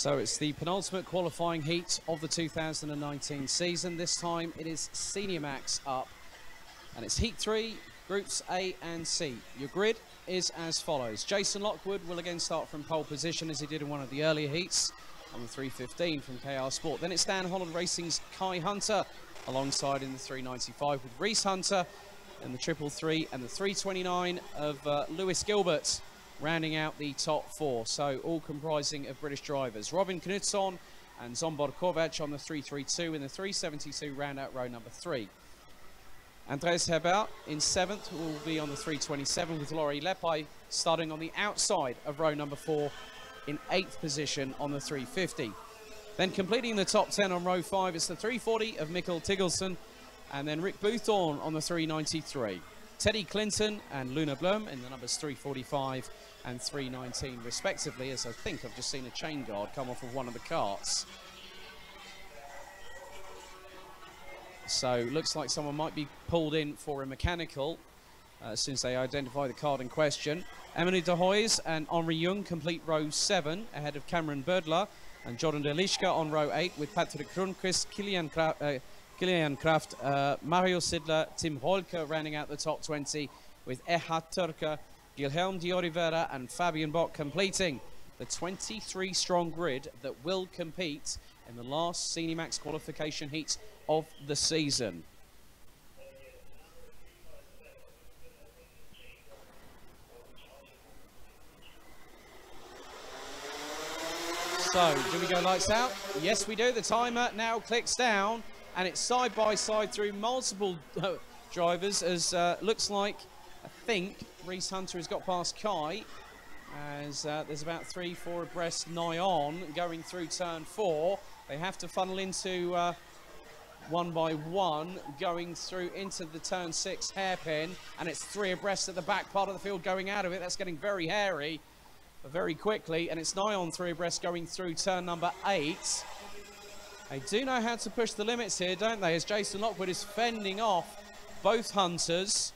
So it's the penultimate qualifying heat of the 2019 season. This time it is Senior Max up, and it's Heat 3, Groups A and C. Your grid is as follows. Jason Lockwood will again start from pole position as he did in one of the earlier heats on the 315 from KR Sport. Then it's Dan Holland Racing's Kai Hunter alongside in the 395 with Reese Hunter in the 333 and the 329 of Lewis Gilbert rounding out the top four, so all comprising of British drivers. Robin Knutsson and Zsombor Kovac on the 332 and the 372 round out row number 3. Andreas Herbert in 7th will be on the 327 with Laurie Lepai starting on the outside of row number 4 in 8th position on the 350. Then completing the top 10 on row 5 is the 340 of Mikkel Tiggelsen and then Rick Boothorn on the 393. Teddy Clinton and Luna Blum in the numbers 345 and 319 respectively, as I think I've just seen a chain guard come off of one of the carts. So looks like someone might be pulled in for a mechanical since they identify the card in question. Emily de Hoys and Henri Jung complete row 7 ahead of Cameron Berdler and Jordan Delishka on row 8 with Patrick Grunquist, Kilian Kraft, Mario Sidler, Tim Holker rounding out the top 20 with Erhard Turker, Guilherme de Oliveira and Fabian Bock completing the 23-strong grid that will compete in the last Senior Max qualification heat of the season. So, do we go lights out? Yes, we do. The timer now clicks down, and it's side by side through multiple drivers as looks like, I think, Reese Hunter has got past Kai as there's about 3-4 abreast nigh on going through turn 4. They have to funnel into one by one going through into the turn 6 hairpin, and it's 3 abreast at the back part of the field going out of it. That's getting very hairy very quickly, and it's nigh on 3 abreast going through turn number 8. They do know how to push the limits here, don't they, as Jason Lockwood is fending off both Hunters.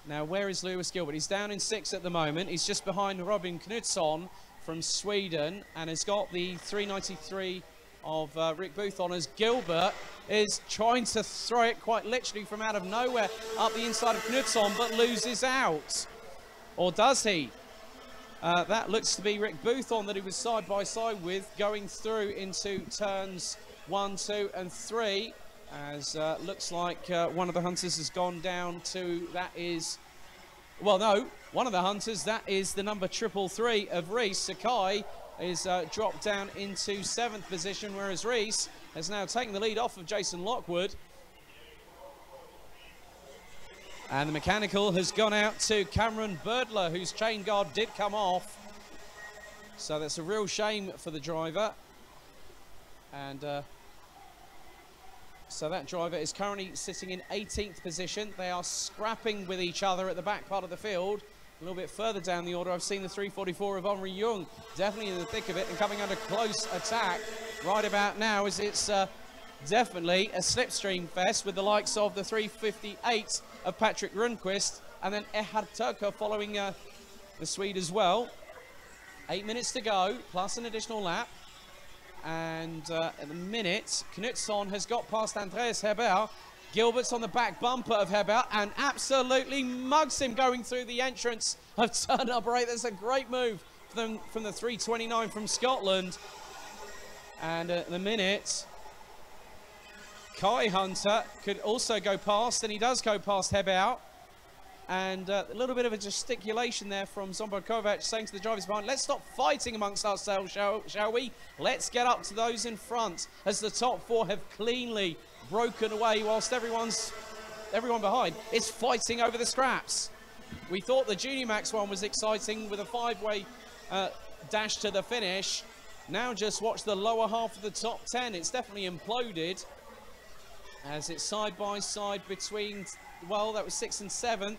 Now, where is Lewis Gilbert? He's down in 6th at the moment. He's just behind Robin Knutsson from Sweden and has got the 393 of Rick Boothorn as Gilbert is trying to throw it quite literally from out of nowhere up the inside of Knutsson, but loses out. Or does he? That looks to be Rick Boothorn that he was side by side with going through into turns 1, 2 and 3 as looks like one of the Hunters has gone down to, that is, well no, one of the Hunters, that is the number 333 of Reese. Sakai is dropped down into 7th position, whereas Reese has now taken the lead off of Jason Lockwood. And the mechanical has gone out to Cameron Berdler, whose chain guard did come off. So that's a real shame for the driver. And so that driver is currently sitting in 18th position. They are scrapping with each other at the back part of the field. A little bit further down the order, I've seen the 344 of Henri Jung definitely in the thick of it and coming under close attack right about now, as it's definitely a slipstream fest with the likes of the 358 of Patrick Rundqvist and then Erhard Turker following the Swede as well. 8 minutes to go, plus an additional lap. And at the minute, Knutsson has got past Andreas Herbert. Gilbert's on the back bumper of Herbert and absolutely mugs him going through the entrance of turn number 8. That's a great move from the 329 from Scotland. And at the minute, Kai Hunter could also go past, and he does go past Herbert. And a little bit of a gesticulation there from Zsombor Kovac saying to the drivers behind, let's stop fighting amongst ourselves, shall we? Let's get up to those in front, as the top 4 have cleanly broken away whilst everyone behind is fighting over the scraps. We thought the Junior Max one was exciting with a 5-way dash to the finish. Now just watch the lower half of the top 10. It's definitely imploded as it's side by side between, well, that was 6th and 7th,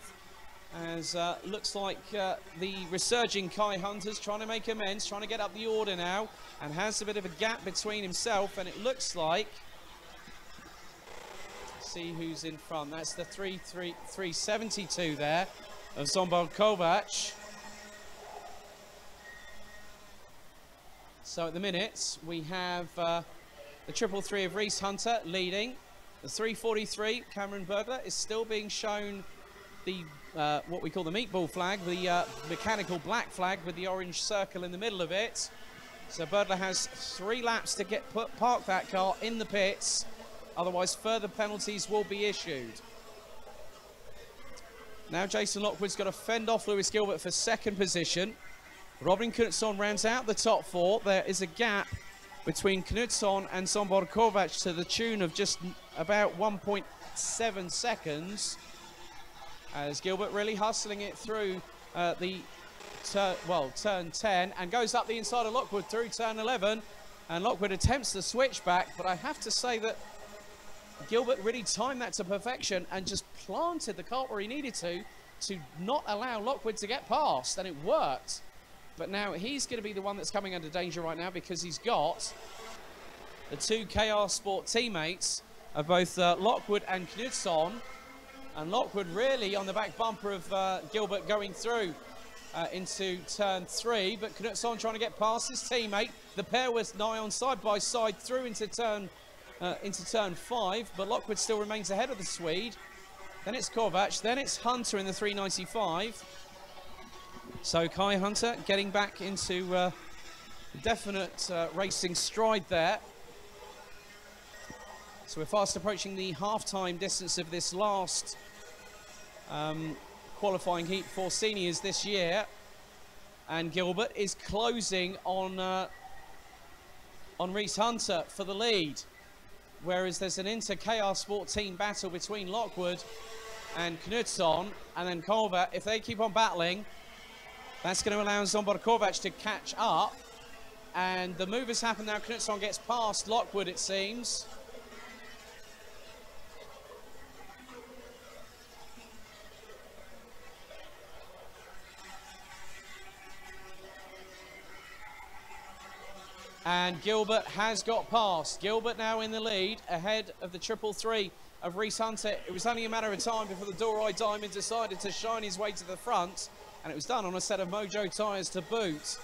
as looks like the resurging Kai Hunter's trying to make amends, trying to get up the order now, and has a bit of a gap between himself, and it looks like, see who's in front, that's the 372 there of Zsombor Kovac. So at the minute, we have the 333 of Reese Hunter leading. The 343, Cameron Birdler, is still being shown the what we call the meatball flag, the mechanical black flag with the orange circle in the middle of it. So Birdler has 3 laps to park that car in the pits, otherwise further penalties will be issued. Now Jason Lockwood's got to fend off Lewis Gilbert for 2nd position. Robin Knutsson rounds out the top 4. There is a gap between Knutsson and Sombor Kovac to the tune of just about 1.7 seconds. As Gilbert really hustling it through turn 10 and goes up the inside of Lockwood through turn 11. And Lockwood attempts the switchback, but I have to say that Gilbert really timed that to perfection and just planted the cart where he needed to not allow Lockwood to get past, and it worked. But now he's going to be the one that's coming under danger right now because he's got the 2 KR Sport teammates of both Lockwood and Knutsson. And Lockwood really on the back bumper of Gilbert going through into turn 3. But Knutsson trying to get past his teammate. The pair was nigh on side by side through into turn 5. But Lockwood still remains ahead of the Swede. Then it's Kovac. Then it's Hunter in the 395. So Kai Hunter getting back into definite racing stride there. So we're fast approaching the half-time distance of this last qualifying heat for seniors this year. And Gilbert is closing on Reese Hunter for the lead. Whereas there's an inter-KR Sport team battle between Lockwood and Knutsson. And then Kovac, if they keep on battling, that's going to allow Sombor Kovac to catch up. And the move has happened now. Knutsson gets past Lockwood, it seems. And Gilbert has got past. Gilbert now in the lead, ahead of the 333 of Reese Hunter. It was only a matter of time before the Door-Eye Diamond decided to shine his way to the front. And it was done on a set of Mojo tyres to boot.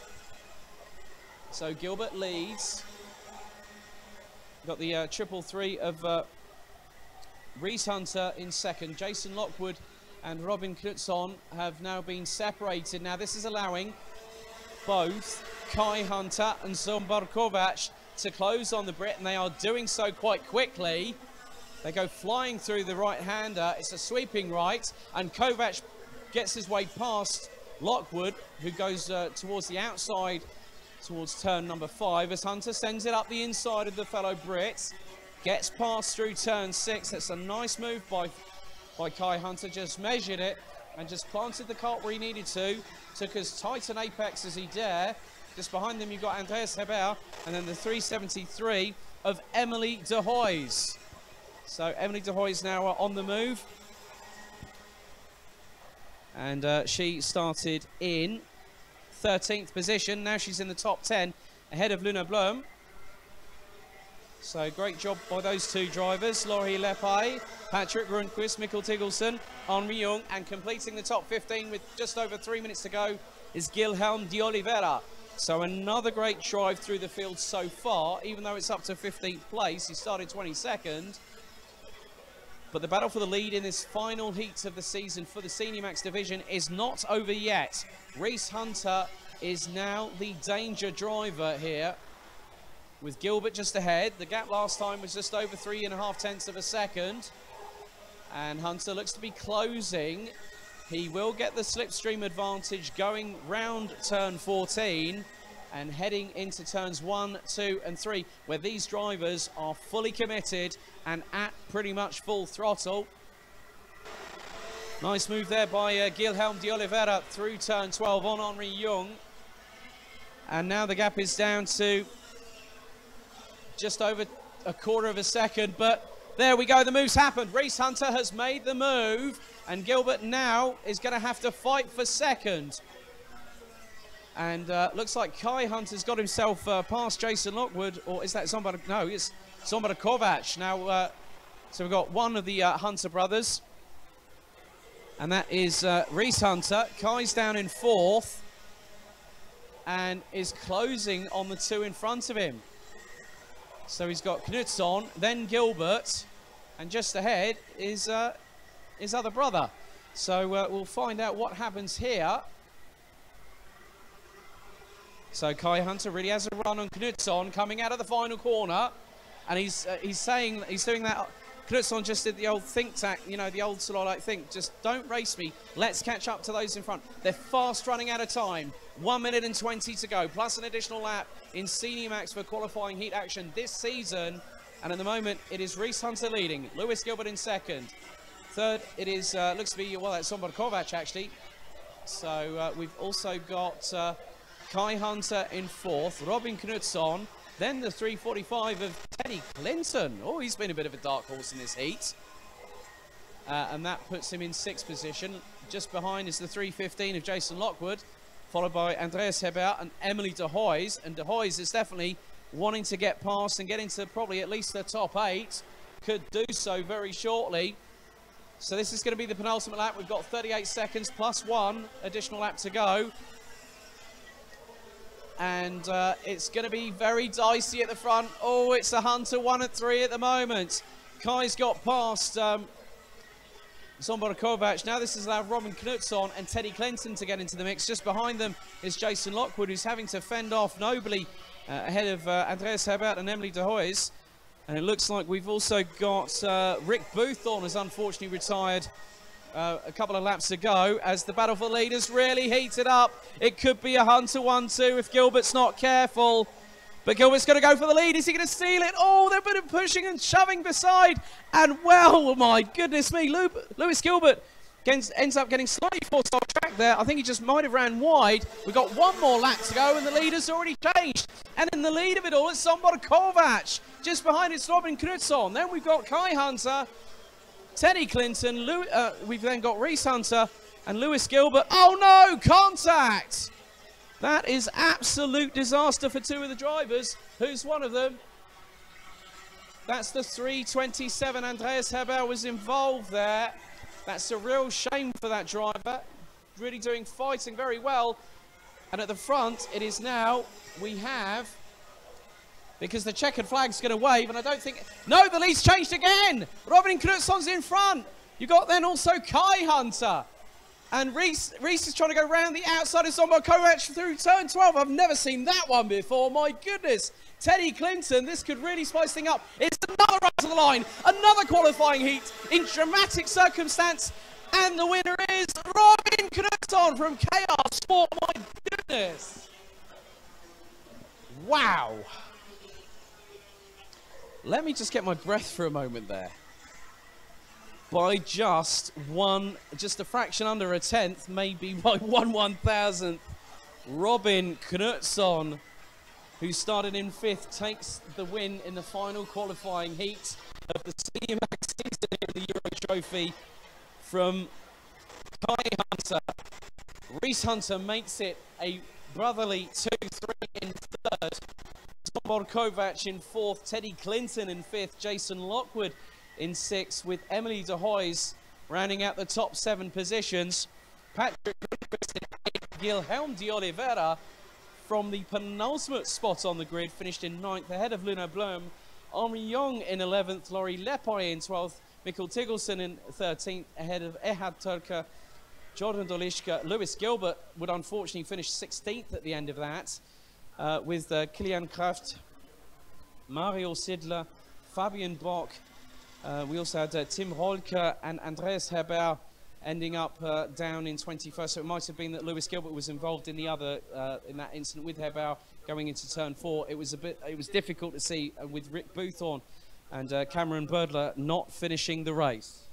So Gilbert leads. Got the 333 of Reese Hunter in 2nd. Jason Lockwood and Robin Knutsson have now been separated. Now this is allowing both Kai Hunter and Sombor Kovac to close on the Brit, and they are doing so quite quickly. They go flying through the right-hander. It's a sweeping right, and Kovac gets his way past Lockwood, who goes towards the outside, towards turn number 5, as Hunter sends it up the inside of the fellow Brit. Gets past through turn 6. That's a nice move by Kai Hunter. Just measured it and just planted the cart where he needed to. Took as tight an apex as he dare. Just behind them you've got Andreas Heber, and then the 373 of Emily de Hoys. So Emily de Hoys now on the move. And she started in 13th position. Now she's in the top 10 ahead of Luna Blum. So great job by those 2 drivers, Laurie Lepay, Patrick Rundquist, Mikkel Tiggelson, Henri Jung, and completing the top 15 with just over 3 minutes to go is Guilherme de Oliveira. So another great drive through the field so far, even though it's up to 15th place. He started 22nd. But the battle for the lead in this final heat of the season for the Senior Max division is not over yet. Reese Hunter is now the danger driver here, with Gilbert just ahead. The gap last time was just over 3.5 tenths of a second. And Hunter looks to be closing. He will get the slipstream advantage going round turn 14 and heading into turns 1, 2 and 3, where these drivers are fully committed and at pretty much full throttle. Nice move there by Guilherme de Oliveira through turn 12 on Henri Jung. And now the gap is down to just over a quarter of a second, but there we go, the move's happened. Reese Hunter has made the move, and Gilbert now is going to have to fight for 2nd. And looks like Kai Hunter's got himself past Jason Lockwood, or is that Sombor? No, it's Sombor Kovac. Now, so we've got one of the Hunter brothers, and that is Reese Hunter. Kai's down in 4th. and is closing on the two in front of him. So he's got Knutsson, then Gilbert, and just ahead is his other brother. So we'll find out what happens here. So Kai Hunter really has a run on Knutsson coming out of the final corner, and he's doing that. Knutsson just did the old think tack, you know, the old sort of like think, just don't race me, let's catch up to those in front. They're fast running out of time. 1 minute and 20 to go, plus an additional lap in Senior Max for qualifying heat action this season. And at the moment, it is Reese Hunter leading, Lewis Gilbert in second. Third, it is, looks to be, well, that's Sombor Kovac actually. So we've also got Kai Hunter in fourth, Robin Knutsson, then the 345 of Teddy Clinton. Oh, he's been a bit of a dark horse in this heat. And that puts him in sixth position. Just behind is the 315 of Jason Lockwood, followed by Andreas Hebert and Emily de Hoys. And de Hoys is definitely wanting to get past and get into probably at least the top 8. Could do so very shortly. So this is going to be the penultimate lap. We've got 38 seconds plus 1 additional lap to go. And it's going to be very dicey at the front. Oh, it's a Hunter 1 and 3 at the moment. Kai's got past Sombor Kovac. Now this has allowed Robin Knutsson and Teddy Clinton to get into the mix. Just behind them is Jason Lockwood, who's having to fend off nobly ahead of Andreas Hebert and Emily de Hoys. And it looks like we've also got Rick Boothorn has unfortunately retired a couple of laps ago as the battle for leaders really heated up. It could be a Hunter 1-2 if Gilbert's not careful. But Gilbert's going to go for the lead. Is he going to steal it? Oh, they've been pushing and shoving beside. And well, my goodness me, Lewis Gilbert ends up getting slightly forced off track there. I think he just might have ran wide. We've got one more lap to go and the leader's already changed. And in the lead of it all, it's Sombor Kovac. Just behind it's Robin Knutsson. Then we've got Kai Hunter, Teddy Clinton, we've then got Reese Hunter and Lewis Gilbert. Oh no, contact! That is absolute disaster for two of the drivers. Who's one of them? That's the 327. Andreas Hebert was involved there. That's a real shame for that driver. Really fighting very well. And at the front, it is now, we have, because the checkered flag's going to wave, and I don't think, no, the lead's changed again. Robin Knutsson's in front. You got then also Kai Hunter. And Reese is trying to go round the outside of Sombor Kovac through turn 12. I've never seen that one before, my goodness. Teddy Clinton, this could really spice things up. It's another run to the line, another qualifying heat in dramatic circumstance. And the winner is Robin Knutsson from KR Sport, my goodness. Wow. Let me just get my breath for a moment there. By just a fraction under a tenth, maybe by 1/1000th, Robin Knutsson, who started in 5th, takes the win in the final qualifying heat of the Senior Max season here in the Euro Trophy from Kai Hunter. Reese Hunter makes it a brotherly 2-3 in 3rd. Sombor Kovac in 4th, Teddy Clinton in 5th, Jason Lockwood in 6th, with Emily de Hoys rounding out the top 7 positions. Patrick Lundqvist in 8th, Guilherme de Oliveira from the penultimate spot on the grid finished in 9th ahead of Luna Blum. Henri Young in 11th, Laurie Lepoy in 12th, Mikkel Tiggelson in 13th ahead of Ehad Turka, Jordan Dolishka. Lewis Gilbert would unfortunately finish 16th at the end of that, with Kilian Kraft, Mario Sidler, Fabian Bock. We also had Tim Rolke and Andreas Hebert ending up down in 21st. So it might have been that Lewis Gilbert was involved in the other in that incident with Hebert going into turn 4. It was difficult to see with Rick Boothorn and Cameron Birdler not finishing the race.